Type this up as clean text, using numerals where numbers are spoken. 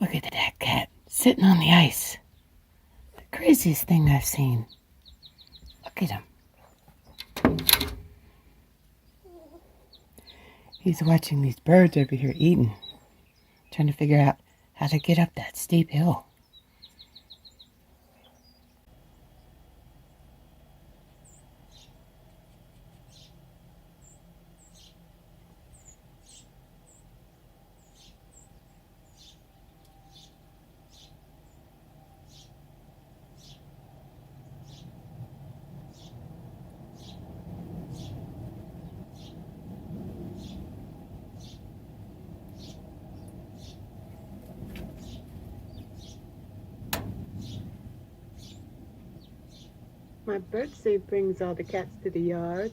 Look at that cat sitting on the ice. The craziest thing I've seen. Look at him. He's watching these birds over here eating, trying to figure out how to get up that steep hill. My bird safe brings all the cats to the yard.